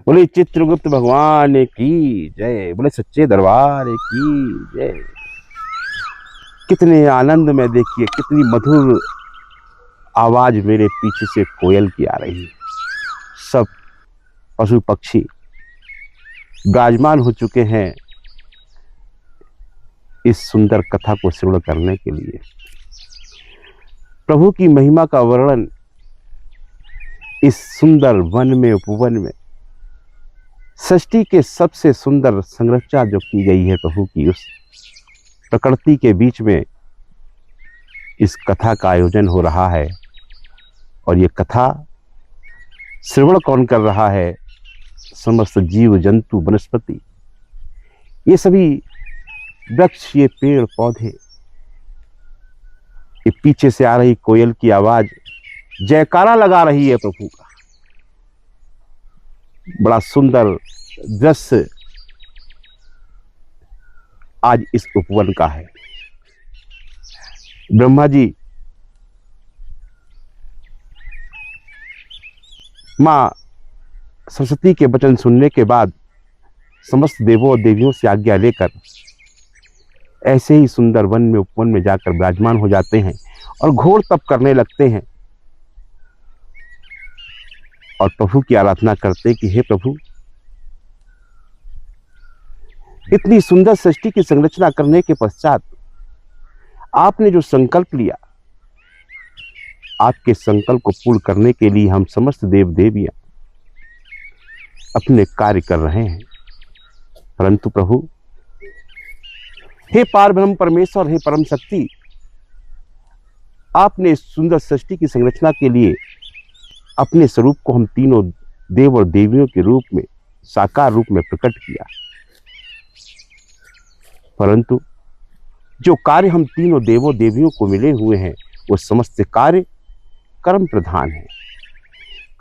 बोले चित्रगुप्त भगवान की जय, बोले सच्चे दरबार की जय। कितने आनंद में, देखिए कितनी मधुर आवाज मेरे पीछे से कोयल की आ रही है। सब पशु पक्षी विराजमान हो चुके हैं इस सुंदर कथा को श्रवण करने के लिए। प्रभु की महिमा का वर्णन इस सुंदर वन में, उपवन में, सृष्टि के सबसे सुंदर संरचना जो की गई है प्रभु की, उस प्रकृति के बीच में इस कथा का आयोजन हो रहा है। और ये कथा श्रवण कौन कर रहा है? समस्त जीव जंतु वनस्पति, ये सभी वृक्ष, ये पेड़ पौधे, ये पीछे से आ रही कोयल की आवाज जयकारा लगा रही है प्रभु का। बड़ा सुंदर दृश्य आज इस उपवन का है। ब्रह्मा जी मां सरस्वती के वचन सुनने के बाद समस्त देवों और देवियों से आज्ञा लेकर ऐसे ही सुंदर वन में, उपवन में जाकर विराजमान हो जाते हैं और घोर तप करने लगते हैं और प्रभु की आराधना करते कि हे प्रभु, इतनी सुंदर सृष्टि की संरचना करने के पश्चात आपने जो संकल्प लिया, आपके संकल्प को पूर्ण करने के लिए हम समस्त देव देवियां अपने कार्य कर रहे हैं। परंतु प्रभु, हे पार ब्रह्म परमेश्वर, हे परम शक्ति, आपने इस सुंदर सृष्टि की संरचना के लिए अपने स्वरूप को हम तीनों देव और देवियों के रूप में, साकार रूप में प्रकट किया। परंतु जो कार्य हम तीनों देवों देवियों को मिले हुए हैं, वो समस्त कार्य कर्म प्रधान हैं,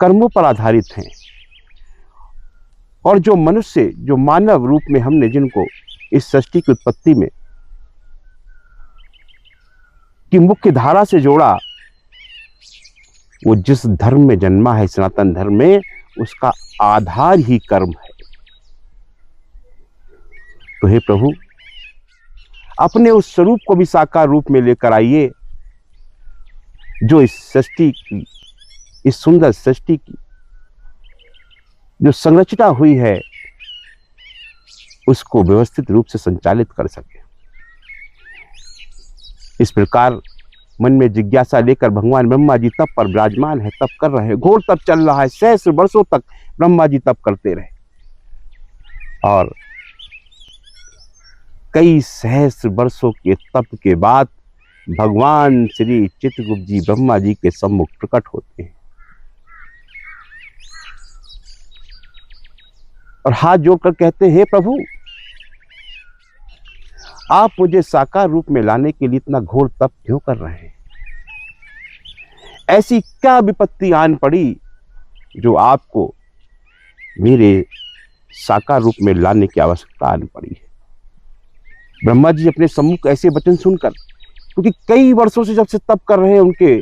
कर्मों पर आधारित हैं। और जो मनुष्य, जो मानव रूप में हमने जिनको इस सृष्टि की उत्पत्ति में की मुख्य धारा से जोड़ा, वो जिस धर्म में जन्मा है, सनातन धर्म में, उसका आधार ही कर्म है। तो हे प्रभु, अपने उस स्वरूप को भी साकार रूप में लेकर आइए, जो इस सृष्टि की, इस सुंदर सृष्टि की जो संरचना हुई है, उसको व्यवस्थित रूप से संचालित कर सके। इस प्रकार मन में जिज्ञासा लेकर भगवान ब्रह्मा जी तप पर विराजमान है, तप कर रहे हैं, घोर तप चल रहा है। सहस्र वर्षों तक ब्रह्मा जी तप करते रहे और कई सहस्र वर्षों के तप के बाद भगवान श्री चित्रगुप्त जी ब्रह्मा जी के सम्मुख प्रकट होते हैं और हाथ जोड़कर कहते हैं, हे प्रभु, आप मुझे साकार रूप में लाने के लिए इतना घोर तप क्यों कर रहे हैं? ऐसी क्या विपत्ति आन पड़ी जो आपको मेरे साकार रूप में लाने की आवश्यकता आन पड़ी है? ब्रह्मा जी अपने सम्मुख ऐसे वचन सुनकर, क्योंकि कई वर्षों से जब से तप कर रहे हैं, उनके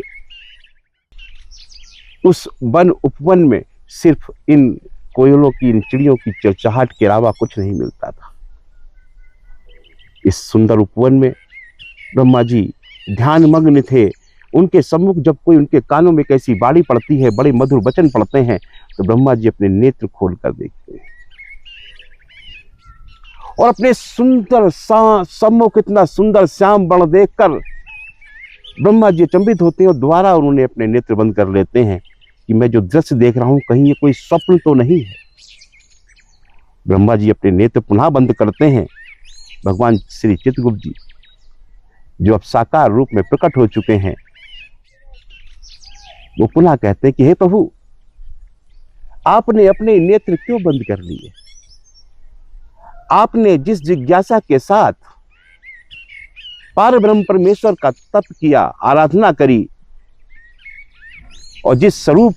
उस वन उपवन में सिर्फ इन कोयलों की, इन चिड़ियों की चहचहाट के अलावा कुछ नहीं मिलता था। इस सुंदर उपवन में ब्रह्मा जी ध्यान मग्न थे। उनके सम्मुख जब कोई उनके कानों में कैसी बाड़ी पड़ती है, बड़े मधुर वचन पड़ते हैं, तो ब्रह्मा जी अपने नेत्र खोलकर देखते हैं और अपने सुंदर सम्मुख इतना सुंदर श्याम वर्ण देखकर ब्रह्मा जी अचंभित होते हैं और दोबारा उन्होंने अपने नेत्र बंद कर लेते हैं कि मैं जो दृश्य देख रहा हूं, कहीं ये कोई स्वप्न तो नहीं है। ब्रह्मा जी अपने नेत्र पुनः बंद करते हैं। भगवान श्री चित्रगुप्त जी, जो अब साकार रूप में प्रकट हो चुके हैं, वो पुनः कहते हैं कि हे प्रभु, आपने अपने नेत्र क्यों बंद कर लिए? आपने जिस जिज्ञासा के साथ पार ब्रह्म परमेश्वर का तप किया, आराधना करी, और जिस स्वरूप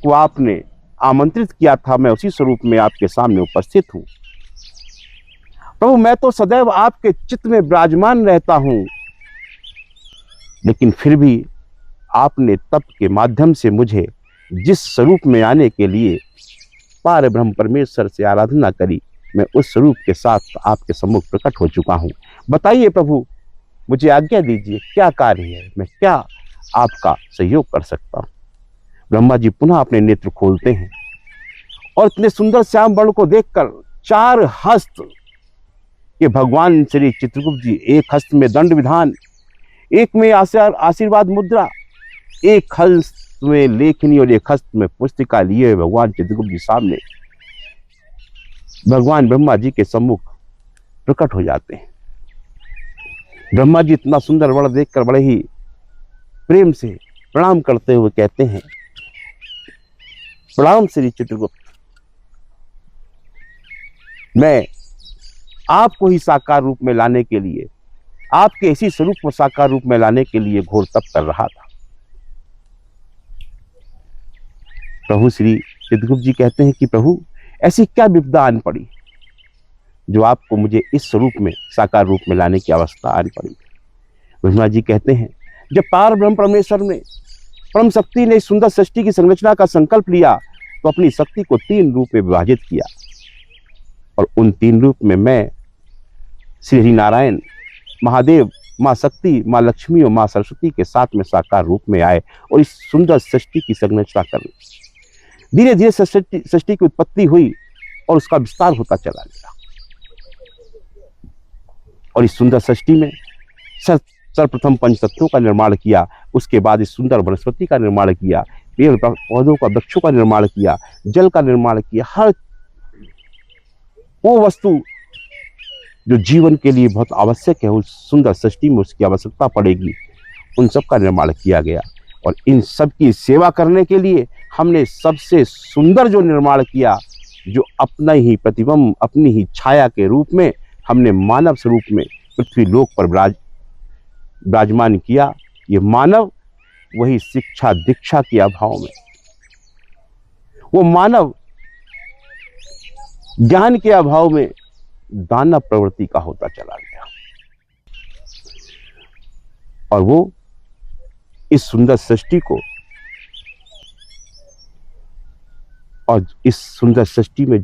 को आपने आमंत्रित किया था, मैं उसी स्वरूप में आपके सामने उपस्थित हूं। प्रभु, मैं तो सदैव आपके चित्त में विराजमान रहता हूं, लेकिन फिर भी आपने तप के माध्यम से मुझे जिस स्वरूप में आने के लिए पार ब्रह्म परमेश्वर से आराधना करी, मैं उस स्वरूप के साथ आपके सम्मुख प्रकट हो चुका हूँ। बताइए प्रभु, मुझे आज्ञा दीजिए, क्या कार्य है, मैं क्या आपका सहयोग कर सकता हूँ। ब्रह्मा जी पुनः अपने नेत्र खोलते हैं और इतने सुंदर श्याम वर्ण को देखकर 4 हस्त के भगवान श्री चित्रगुप्त जी, एक हस्त में दंड विधान, एक में आशीर्वाद मुद्रा, एक हस्त में लेखनी और एक हस्त में पुस्तिका लिए हुए भगवान चित्रगुप्त जी सामने भगवान ब्रह्मा जी के सम्मुख प्रकट हो जाते हैं। ब्रह्मा जी इतना सुंदर वर्ण देखकर बड़े ही प्रेम से प्रणाम करते हुए कहते हैं, प्रणाम श्री चित्रगुप्त, मैं आपको ही साकार रूप में लाने के लिए, आपके इसी स्वरूप को साकार रूप में लाने के लिए घोर तप कर रहा था। प्रभु श्री चित्रगुप्त जी कहते हैं कि प्रभु, ऐसी क्या विपदा आन पड़ी जो आपको मुझे इस स्वरूप में साकार रूप में लाने की अवस्था आन पड़ी। ब्रह्मा जी कहते हैं, जब पार ब्रह्म परमेश्वर ने, परम शक्ति ने इस सुंदर सृष्टि की संरचना का संकल्प लिया तो अपनी शक्ति को 3 रूप में विभाजित किया और उन 3 रूप में मैं श्री हरि नारायण, महादेव, माँ शक्ति, माँ लक्ष्मी और माँ सरस्वती के साथ में साकार रूप में आए और इस सुंदर सृष्टि की संरचना कर धीरे धीरे सृष्टि की उत्पत्ति हुई और उसका विस्तार होता चला गया। और इस सुंदर सृष्टि में सर्वप्रथम पंचतत्वों का निर्माण किया, उसके बाद इस सुंदर वनस्पति का निर्माण किया, पेड़ पौधों का, वृक्षों का निर्माण किया, जल का निर्माण किया, हर वो वस्तु जो जीवन के लिए बहुत आवश्यक है, उस सुंदर सृष्टि में उसकी आवश्यकता पड़ेगी, उन सब का निर्माण किया गया। और इन सब की सेवा करने के लिए हमने सबसे सुंदर जो निर्माण किया, जो अपना ही प्रतिबिंब, अपनी ही छाया के रूप में हमने मानव स्वरूप में पृथ्वी लोक पर विराजमान किया। ये मानव वही शिक्षा दीक्षा के अभाव में, वो मानव ज्ञान के अभाव में दानव प्रवृत्ति का होता चला गया और वो इस सुंदर सृष्टि को और इस सुंदर सृष्टि में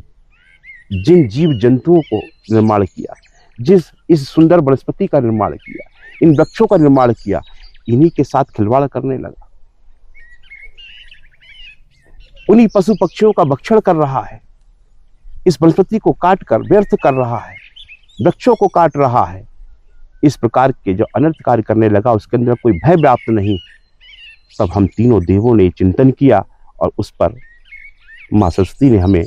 जिन जीव जंतुओं को निर्माण किया, इस सुंदर वनस्पति का निर्माण किया, इन वृक्षों का निर्माण किया, इन्हीं के साथ खिलवाड़ करने लगा। उन्हीं पशु पक्षियों का भक्षण कर रहा है, इस वनस्पति को काट कर व्यर्थ कर रहा है, वृक्षों को काट रहा है। इस प्रकार के जो अनर्थ कार्य करने लगा, उसके अंदर कोई भय व्याप्त नहीं। तब हम तीनों देवों ने चिंतन किया और उस पर माँ सरस्वती ने हमें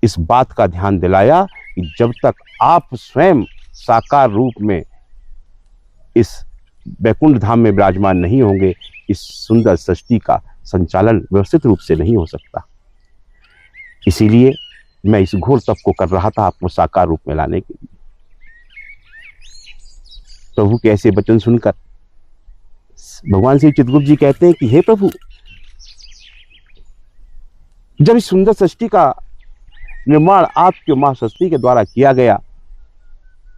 इस बात का ध्यान दिलाया कि जब तक आप स्वयं साकार रूप में इस वैकुंठ धाम में विराजमान नहीं होंगे, इस सुंदर सृष्टि का संचालन व्यवस्थित रूप से नहीं हो सकता। इसीलिए मैं इस घोर तप को कर रहा था आपको साकार रूप में लाने के लिए। प्रभु के ऐसे वचन सुनकर भगवान श्री चित्रगुप्त जी कहते हैं कि हे प्रभु, जब इस सुंदर सृष्टि का निर्माण आपके मां सरस्वती के द्वारा किया गया,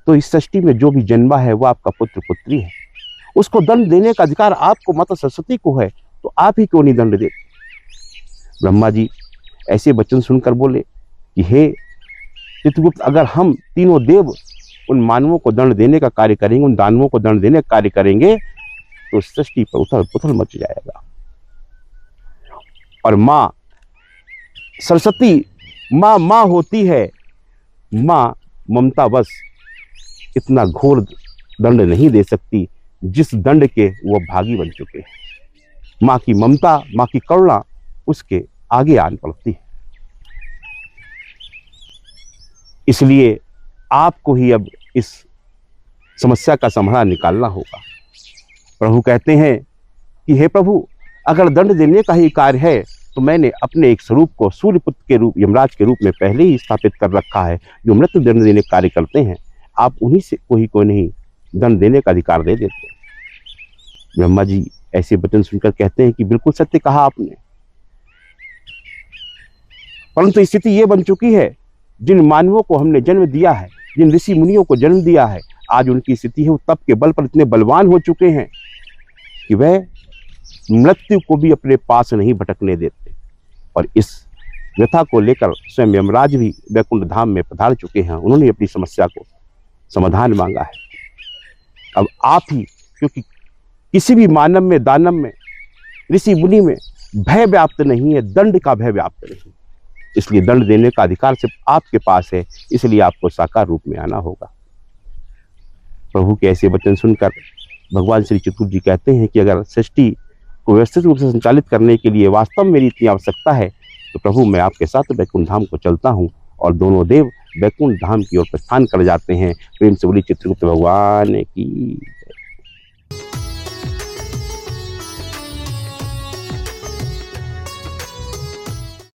तो इस सृष्टि में जो भी जन्मा है वो आपका पुत्र पुत्री है। उसको दंड देने का अधिकार आपको, माता सरस्वती को है, तो आप ही क्यों नहीं दंड देते। ब्रह्मा जी ऐसे वचन सुनकर बोले कि हे चित्रगुप्त, अगर हम तीनों देव उन मानवों को दंड देने का कार्य करेंगे, उन दानवों को दंड देने का कार्य करेंगे, तो सृष्टि पर उथल पुथल मच जाएगा। और मां सरस्वती मां होती है, मां ममतावश इतना घोर दंड नहीं दे सकती जिस दंड के वो भागी बन चुके हैं। मां की ममता, मां की करुणा उसके आगे आन पड़ती है। इसलिए आपको ही अब इस समस्या का समाधान निकालना होगा। प्रभु कहते हैं कि हे प्रभु, अगर दंड देने का ही कार्य है तो मैंने अपने एक स्वरूप को सूर्यपुत्र के रूप, यमराज के रूप में पहले ही स्थापित कर रखा है, जो मृत्यु दंड देने का कार्य करते हैं। आप उन्हीं से कोई नहीं दंड देने का अधिकार दे देते। ब्रह्मा जी ऐसे वचन सुनकर कहते हैं कि बिल्कुल सत्य कहा आपने, परंतु स्थिति ये बन चुकी है, जिन मानवों को हमने जन्म दिया है, जिन ऋषि मुनियों को जन्म दिया है, आज उनकी स्थिति है वो तप के बल पर इतने बलवान हो चुके हैं कि वह मृत्यु को भी अपने पास नहीं भटकने देते। और इस व्यथा को लेकर स्वयं यमराज भी वैकुंठ धाम में पधार चुके हैं। उन्होंने अपनी समस्या को समाधान मांगा है। अब आप ही, क्योंकि किसी भी मानव में, दानव में, ऋषि मुनि में भय व्याप्त नहीं है, दंड का भय व्याप्त नहीं, इसलिए दंड देने का अधिकार सिर्फ आपके पास है। इसलिए आपको साकार रूप में आना होगा। प्रभु के ऐसे वचन सुनकर भगवान श्री चित्रकूट जी कहते हैं कि अगर सृष्टि को व्यवस्थित रूप से संचालित करने के लिए वास्तव में मेरी इतनी आवश्यकता है तो प्रभु मैं आपके साथ वैकुंठ धाम को चलता हूँ। और दोनों देव वैकुंठ धाम की ओर प्रस्थान कर जाते हैं। प्रेम से बोली चित्रगुप्त भगवान की।